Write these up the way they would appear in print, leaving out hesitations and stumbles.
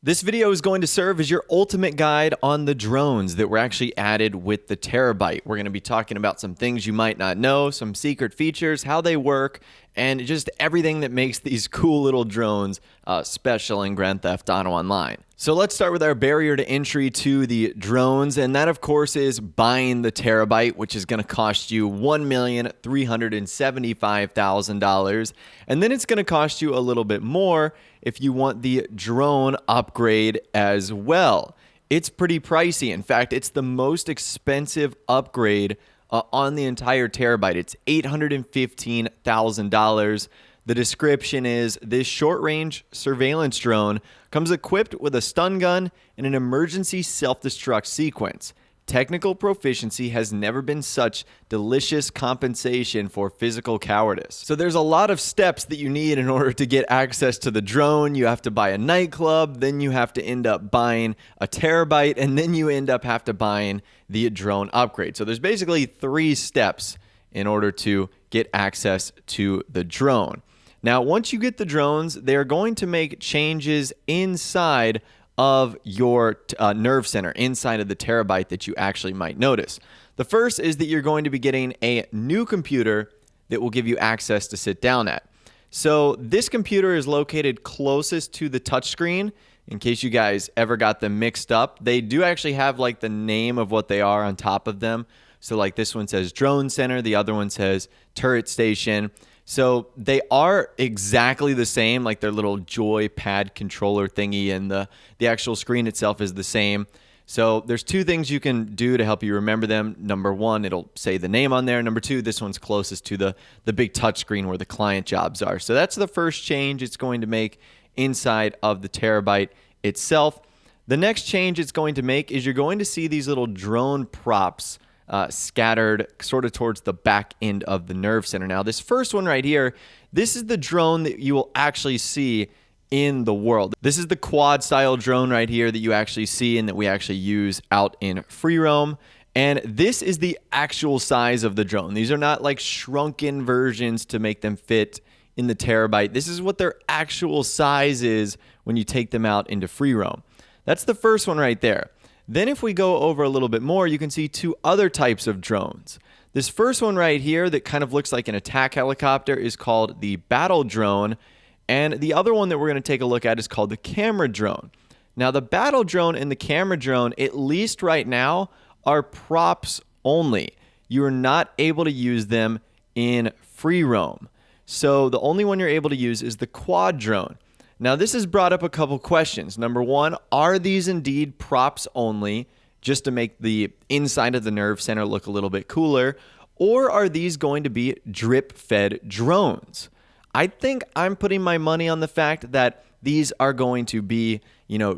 This video is going to serve as your ultimate guide on the drones that were actually added with the Terabyte. We're going to be talking about some things you might not know, some secret features, how they work, and just everything that makes these cool little drones special in Grand Theft Auto Online. So let's start with our barrier to entry to the drones, and that of course is buying the Terabyte, which is going to cost you $1,375,000, and then it's going to cost you a little bit more if you want the drone upgrade as well. It's pretty pricey. In fact, it's the most expensive upgrade on the entire Terabyte. It's $815,000. The description is, this short-range surveillance drone comes equipped with a stun gun and an emergency self-destruct sequence. Technical proficiency has never been such delicious compensation for physical cowardice. So there's a lot of steps that you need in order to get access to the drone. You have to buy a nightclub, then you have to end up buying a Terabyte, and then you end up have to buying the drone upgrade. So there's basically 3 steps in order to get access to the drone. Now, once you get the drones, they're going to make changes inside of your nerve center, inside of the Terabyte, that you actually might notice. The first is that you're going to be getting a new computer that will give you access to sit down at. So this computer is located closest to the touchscreen. In case you guys ever got them mixed up, they do actually have like the name of what they are on top of them. So like this one says Drone Center, the other one says Turret Station. So they are exactly the same, like their little joypad controller thingy, and the actual screen itself is the same. So there's 2 things you can do to help you remember them. Number 1, it'll say the name on there. Number 2, this one's closest to the big touch screen where the client jobs are. So that's the first change it's going to make inside of the Terabyte itself. The next change it's going to make is you're going to see these little drone props scattered sort of towards the back end of the nerve center. Now, this first one right here, this is the drone that you will actually see in the world. This is the quad style drone right here that you actually see and that we actually use out in free roam. And this is the actual size of the drone. These are not like shrunken versions to make them fit in the Terabyte. This is what their actual size is when you take them out into free roam. That's the first one right there. Then if we go over a little bit more, you can see 2 other types of drones. This first one right here that kind of looks like an attack helicopter is called the battle drone. And the other one that we're going to take a look at is called the camera drone. Now, the battle drone and the camera drone, at least right now, are props only. You are not able to use them in free roam. So the only one you're able to use is the quad drone. Now, this has brought up a couple questions. Number 1, are these indeed props only, just to make the inside of the nerve center look a little bit cooler? Or are these going to be drip-fed drones? I think I'm putting my money on the fact that these are going to be,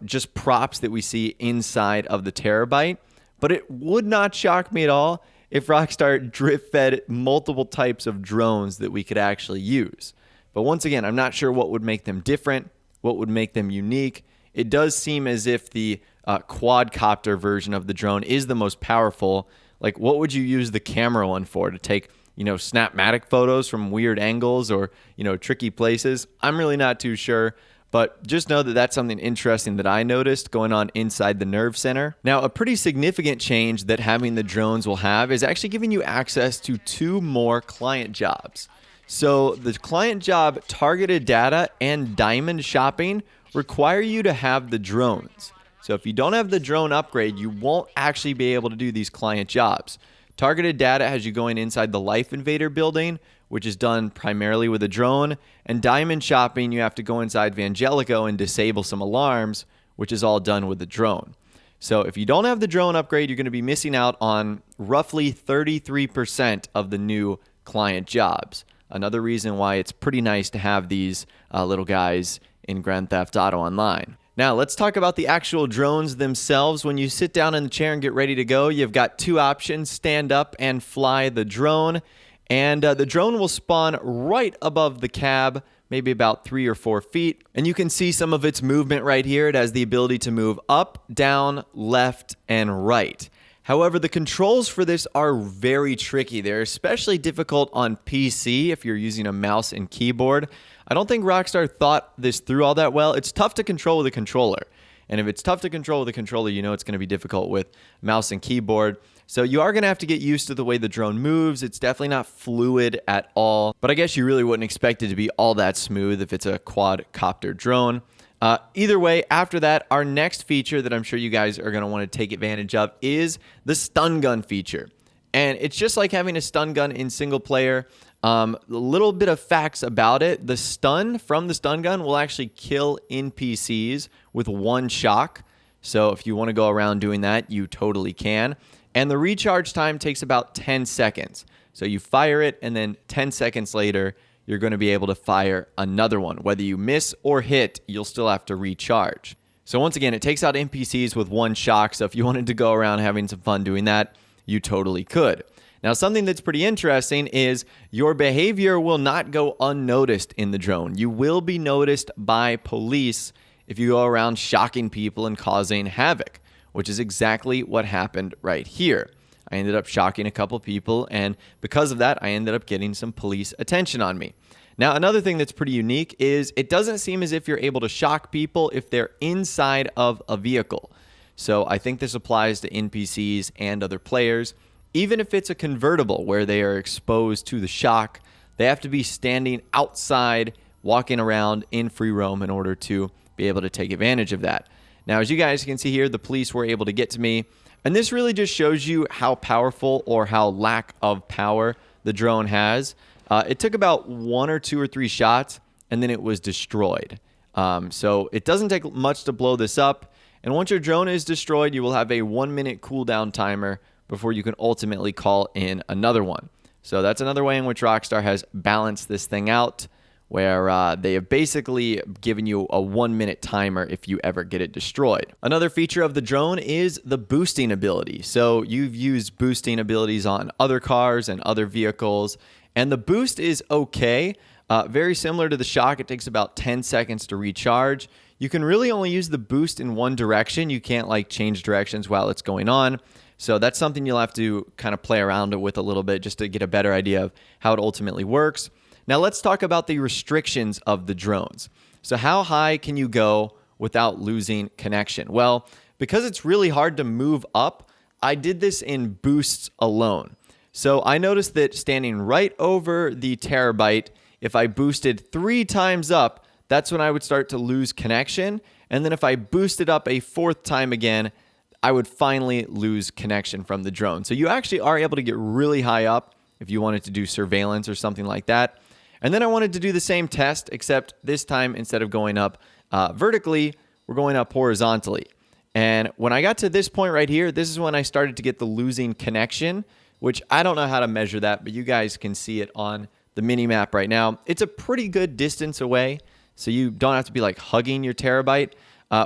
just props that we see inside of the Terabyte. But it would not shock me at all if Rockstar drip-fed multiple types of drones that we could actually use. But once again, I'm not sure what would make them different, what would make them unique. It does seem as if the quadcopter version of the drone is the most powerful. Like, what would you use the camera one for? To take, Snapmatic photos from weird angles or, tricky places? I'm really not too sure. But just know that that's something interesting that I noticed going on inside the nerve center. Now, a pretty significant change that having the drones will have is actually giving you access to 2 more client jobs. So the client job targeted data and diamond shopping require you to have the drones. So if you don't have the drone upgrade, you won't actually be able to do these client jobs. Targeted data has you going inside the Life Invader building, which is done primarily with a drone. And diamond shopping, you have to go inside Vangelico and disable some alarms, which is all done with the drone. So if you don't have the drone upgrade, you're going to be missing out on roughly 33% of the new client jobs. Another reason why it's pretty nice to have these little guys in Grand Theft Auto Online. Now, let's talk about the actual drones themselves. When you sit down in the chair and get ready to go, you've got 2 options: stand up and fly the drone. And the drone will spawn right above the cab, maybe about 3 or 4 feet. And you can see some of its movement right here. It has the ability to move up, down, left, and right. However, the controls for this are very tricky. They're especially difficult on PC if you're using a mouse and keyboard. I don't think Rockstar thought this through all that well. It's tough to control with a controller. And if it's tough to control with a controller, you know it's going to be difficult with mouse and keyboard. So you are going to have to get used to the way the drone moves. It's definitely not fluid at all, but I guess you really wouldn't expect it to be all that smooth if it's a quadcopter drone. Either way, after that, our next feature that I'm sure you guys are going to want to take advantage of is the stun gun feature. And it's just like having a stun gun in single player. A little bit of facts about it. The stun from the stun gun will actually kill NPCs with one shock. So if you want to go around doing that, you totally can. And the recharge time takes about 10 seconds. So you fire it, and then 10 seconds later, you're going to be able to fire another one. Whether you miss or hit, you'll still have to recharge. So once again, it takes out NPCs with one shock. So if you wanted to go around having some fun doing that, you totally could. Now, something that's pretty interesting is your behavior will not go unnoticed in the drone. You will be noticed by police if you go around shocking people and causing havoc, which is exactly what happened right here. I ended up shocking a couple people, and because of that, I ended up getting some police attention on me. Now, another thing that's pretty unique is it doesn't seem as if you're able to shock people if they're inside of a vehicle. So I think this applies to NPCs and other players. Even if it's a convertible where they are exposed to the shock, they have to be standing outside, walking around in free roam in order to be able to take advantage of that. Now, as you guys can see here, the police were able to get to me. And this really just shows you how powerful or how lack of power the drone has. It took about 1 or 2 or 3 shots, and then it was destroyed. So it doesn't take much to blow this up. And once your drone is destroyed, you will have a 1-minute cooldown timer before you can ultimately call in another one. So that's another way in which Rockstar has balanced this thing out, where they have basically given you a 1-minute timer if you ever get it destroyed. Another feature of the drone is the boosting ability. So you've used boosting abilities on other cars and other vehicles, and the boost is okay. Very similar to the shock, it takes about 10 seconds to recharge. You can really only use the boost in one direction. You can't like change directions while it's going on. So that's something you'll have to kind of play around with a little bit just to get a better idea of how it ultimately works. Now let's talk about the restrictions of the drones. So how high can you go without losing connection? Well, because it's really hard to move up, I did this in boosts alone. So I noticed that standing right over the Terabyte, if I boosted 3 times up, that's when I would start to lose connection. And then if I boosted up a 4th time again, I would finally lose connection from the drone. So you actually are able to get really high up if you wanted to do surveillance or something like that. And then I wanted to do the same test, except this time instead of going up vertically, we're going up horizontally. And when I got to this point right here, this is when I started to get the losing connection, which I don't know how to measure that, but you guys can see it on the mini map right now. It's a pretty good distance away, so you don't have to be like hugging your Terabyte.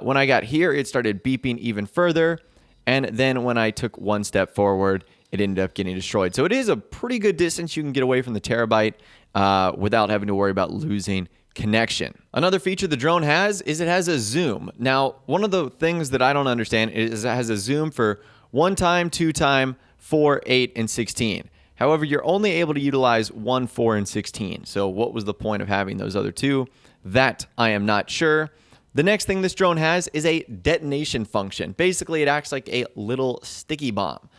When I got here, it started beeping even further. And then when I took 1 step forward, it ended up getting destroyed. So it is a pretty good distance you can get away from the Terabyte without having to worry about losing connection. Another feature the drone has is it has a zoom. Now, one of the things that I don't understand is it has a zoom for 1 time, 2 time, 4, 8, and 16. However, you're only able to utilize 1, 4, and 16. So what was the point of having those other 2? That I am not sure. The next thing this drone has is a detonation function. Basically, it acts like a little sticky bomb.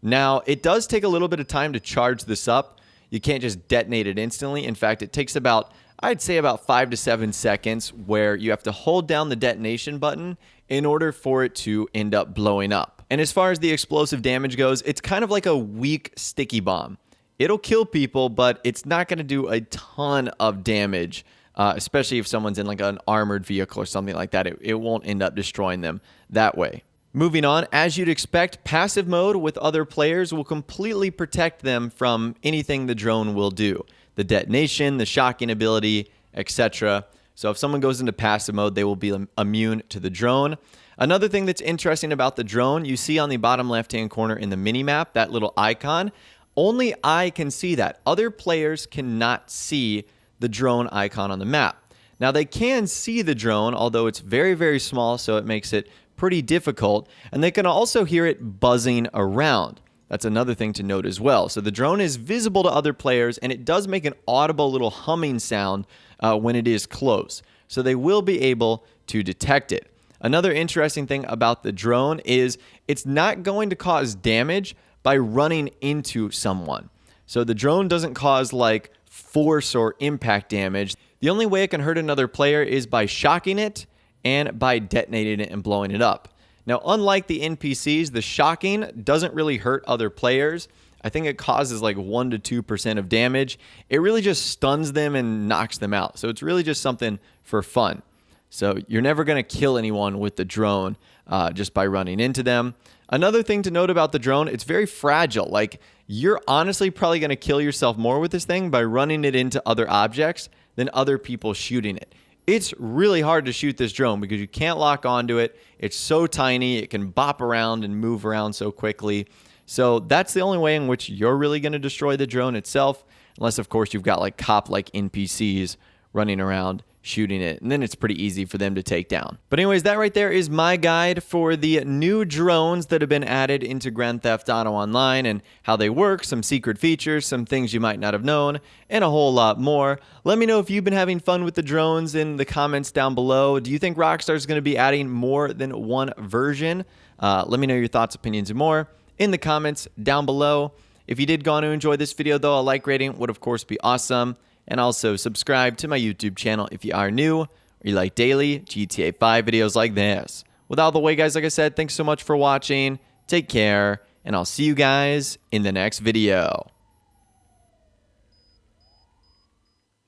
Now, it does take a little bit of time to charge this up. You can't just detonate it instantly. In fact, it takes about, I'd say about 5 to 7 seconds where you have to hold down the detonation button in order for it to end up blowing up. And as far as the explosive damage goes, it's kind of like a weak sticky bomb. It'll kill people, but it's not going to do a ton of damage, especially if someone's in like an armored vehicle or something like that. It won't end up destroying them that way. Moving on, as you'd expect, passive mode with other players will completely protect them from anything the drone will do. The detonation, the shocking ability, etc. So if someone goes into passive mode, they will be immune to the drone. Another thing that's interesting about the drone, you see on the bottom left-hand corner in the mini-map, that little icon. Only I can see that. Other players cannot see the drone icon on the map. Now, they can see the drone, although it's very, very small, so it makes it pretty difficult. And they can also hear it buzzing around. That's another thing to note as well. So the drone is visible to other players, and it does make an audible little humming sound when it is close. So they will be able to detect it. Another interesting thing about the drone is it's not going to cause damage by running into someone. So the drone doesn't cause like force or impact damage. The only way it can hurt another player is by shocking it and by detonating it and blowing it up. Now, unlike the NPCs, the shocking doesn't really hurt other players. I think it causes like 1 to 2% of damage. It really just stuns them and knocks them out. So it's really just something for fun. So you're never going to kill anyone with the drone just by running into them. Another thing to note about the drone, it's very fragile. Like, you're honestly probably going to kill yourself more with this thing by running it into other objects than other people shooting it. It's really hard to shoot this drone because you can't lock onto it. It's so tiny. It can bop around and move around so quickly. So that's the only way in which you're really going to destroy the drone itself, unless, of course, you've got like cop-like NPCs running around shooting it, and then it's pretty easy for them to take down. But anyways, that right there is my guide for the new drones that have been added into Grand Theft Auto Online and how they work, some secret features, some things you might not have known, and a whole lot more. Let me know if you've been having fun with the drones in the comments down below. Do you think Rockstar is going to be adding more than one version? Let me know your thoughts, opinions, and more in the comments down below. If you did go on to enjoy this video, though, a like rating would, of course, be awesome. And also subscribe to my YouTube channel if you are new or you like daily GTA 5 videos like this. With all the way, guys, like I said, thanks so much for watching. Take care, and I'll see you guys in the next video.